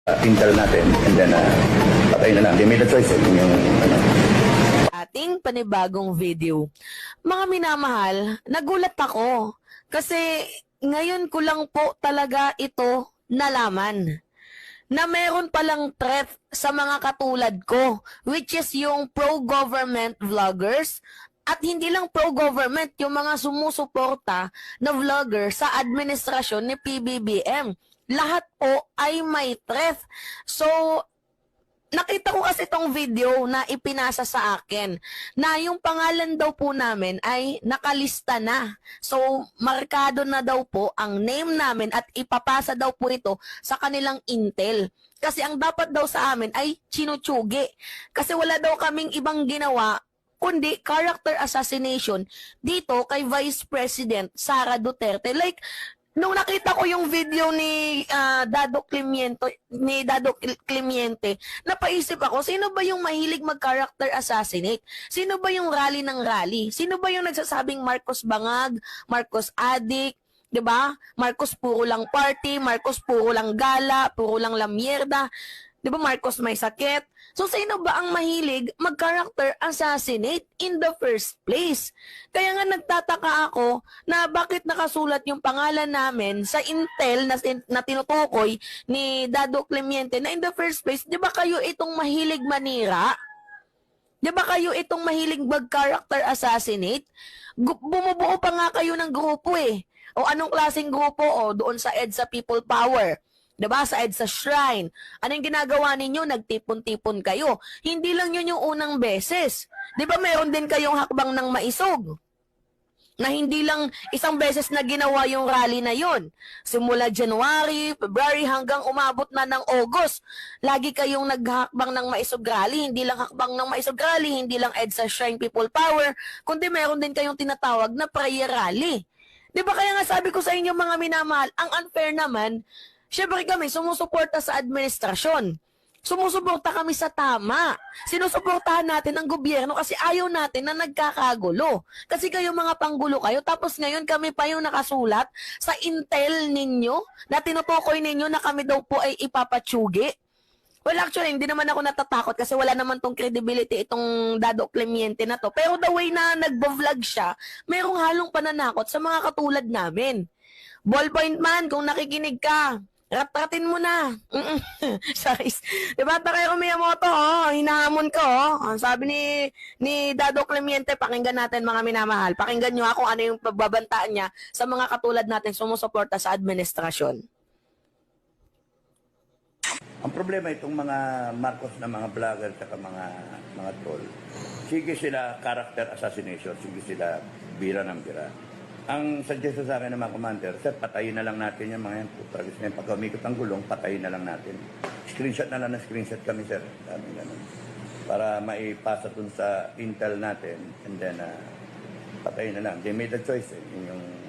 Intel natin, and then patay na lang. They made a choice yung Ating panibagong video. Mga minamahal, nagulat ako kasi ngayon ko lang po talaga ito nalaman na meron palang threat sa mga katulad ko, which is yung pro-government vloggers at hindi lang pro-government, yung mga sumusuporta na vlogger sa administrasyon ni PBBM. Lahat po ay may threat. So, nakita ko kasi itong video na ipinasa sa akin na yung pangalan daw po namin ay nakalista na. So, markado na daw po ang name namin at ipapasa daw po ito sa kanilang intel. Kasi ang dapat daw sa amin ay chinuchugi. Kasi wala daw kaming ibang ginawa kundi character assassination dito kay Vice President Sara Duterte. Like, nung nakita ko yung video ni Dado Clemente, napaisip ako, sino ba yung mahilig mag-character assassinate? Sino ba yung rally ng rally? Sino ba yung nagsasabing Marcos bangag, Marcos addict, 'di ba? Marcos puro lang party, Marcos puro lang gala, puro lang lamierda. 'Di ba Marcos may sakit? So sino ba ang mahilig mag-character assassinate in the first place? Kaya nga nagtataka ako na bakit nakasulat yung pangalan namin sa intel na tinutukoy ni Dado Clemente na in the first place, 'di ba kayo itong mahilig manira? 'Di ba kayo itong mahilig mag-character assassinate? Bumubuo pa nga kayo ng grupo eh. O anong klaseng grupo? O doon sa EDSA People Power. Diba? Sa EDSA Shrine. Anong ginagawa ninyo? Nagtipon-tipon kayo. Hindi lang yun yung unang beses. Diba meron din kayong hakbang ng maisog? Na hindi lang isang beses na ginawa yung rally na yon. Simula January, February hanggang umabot na ng August. Lagi kayong naghakbang ng maisog rally. Hindi lang hakbang ng maisog rally, hindi lang EDSA Shrine People Power, kundi meron din kayong tinatawag na prayer rally. Diba kaya nga sabi ko sa inyo mga minamahal, ang unfair naman, syempre kami, sumusuporta sa administrasyon. Sumusuporta kami sa tama. Sinusuportahan natin ang gobyerno kasi ayaw natin na nagkakagulo. Kasi kayo mga panggulo kayo, tapos ngayon kami pa yung nakasulat sa intel ninyo na tinutukoy ninyo na kami daw po ay ipapatsugi. Well, actually, hindi naman ako natatakot kasi wala naman tong credibility itong Dado Clemente na to. Pero the way na nagbo-vlog siya, mayroong halong pananakot sa mga katulad namin. Ballpoint man, kung nakikinig ka, rat-ratin mo na. Sorry. Diba, Takeo Miyamoto, hinahamon ko, Ang sabi ni Dado Clemente, pakinggan natin mga minamahal. Pakinggan nyo kung ano yung pagbabantaan niya sa mga katulad natin sumusuporta sa administrasyon. Ang problema itong mga Marcos na mga vlogger at mga troll, sige sila character assassination, sige sila bira ng bira. Ang suggestion sa akin ng mga commander, sir, patayin na lang natin yung mga yan. Putagis na yan. Pag umikot ang gulong, patayin na lang natin. Screenshot na lang na screenshot kami, sir. Dami ganun. Para maipasa dun sa intel natin, and then patayin na lang. They made a choice. Yung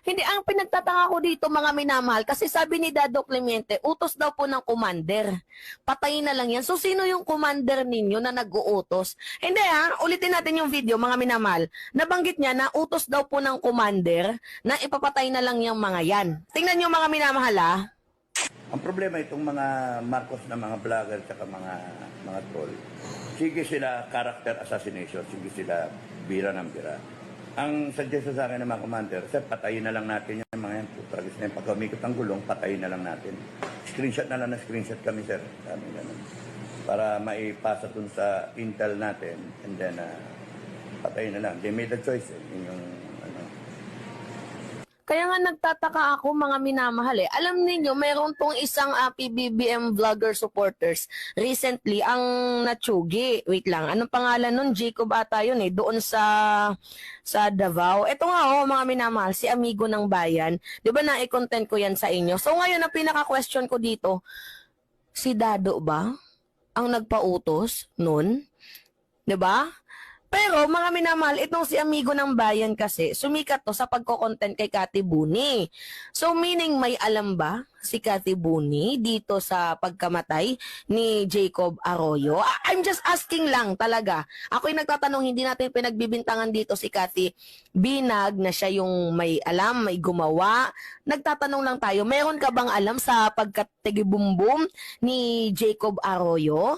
Hindi, ang pinagtataka ko dito mga minamahal, kasi sabi ni Dado Clemente, utos daw po ng commander. Patayin na lang yan. So, sino yung commander ninyo na nag-uutos? Hindi ulitin natin yung video mga minamahal. Nabanggit niya na utos daw po ng commander na ipapatay na lang yung mga yan. Tingnan nyo mga minamahal Ang problema itong mga Marcos na mga vlogger at mga troll, sige sila character assassination, sige sila bira ng bira. Ang suggestion sa akin ng mga commander, sir, patayin na lang natin yung mga yan. Putagis na yan. Pag umikot ang gulong, patayin na lang natin. Screenshot na lang na screenshot kami, sir. Dami ganun. Para maipasa dun sa intel natin, and then patayin na lang. They made a choice. Kaya nga nagtataka ako mga minamahal Alam niyo mayroon tong isang PBBM vlogger supporters recently ang natsugi. Wait lang, anong pangalan nun? Jacob ata yun doon sa Davao. Ito nga mga minamahal, si Amigo ng Bayan. 'Di ba na-content ko yan sa inyo? So ngayon ang pinaka-question ko dito, si Dado ba ang nagpautos nun? 'Di ba? Pero mga minamahal, itong si Amigo ng Bayan kasi, sumikat to sa pagko-content kay Cathy Buni. So meaning may alam ba si Cathy Buni dito sa pagkamatay ni Jacob Arroyo? I'm just asking lang talaga. Ako'y nagtatanong, hindi natin pinagbibintangan dito si Cathy Binag na siya yung may alam, may gumawa. Nagtatanong lang tayo, meron ka bang alam sa pagkatigibumbum ni Jacob Arroyo?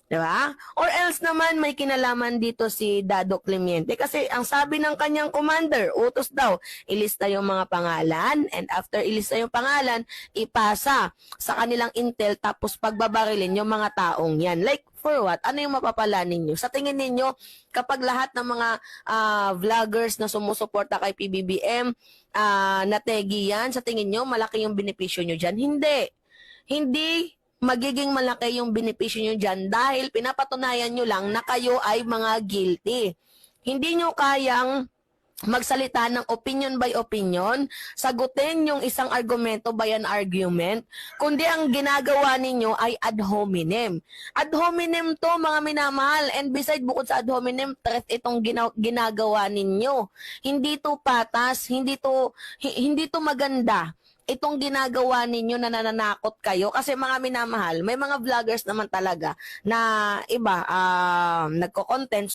Diba? Or else naman may kinalaman dito si Dado Clemente kasi ang sabi ng kanyang commander, utos daw, ilista yung mga pangalan and after ilista yung pangalan, ipasa sa kanilang intel tapos pagbabarilin yung mga taong yan. Like for what? Ano yung mapapala ninyo? Sa tingin ninyo, kapag lahat ng mga vloggers na sumusuporta kay PBBM, nategi yan, sa tingin nyo, malaki yung benepisyo nyo dyan? Hindi. Hindi magiging malaki yung benepisyo nyo dyan dahil pinapatunayan nyo lang na kayo ay mga guilty. Hindi nyo kayang magsalita ng opinion by opinion, sagutin yung isang argumento by an argument, kundi ang ginagawa ninyo ay ad hominem. Ad hominem to mga minamahal, and beside bukod sa ad hominem, threat itong ginagawa ninyo. Hindi to patas, hindi to maganda. Itong ginagawa ninyo na nananakot kayo kasi mga minamahal, may mga vloggers naman talaga na iba nagko-content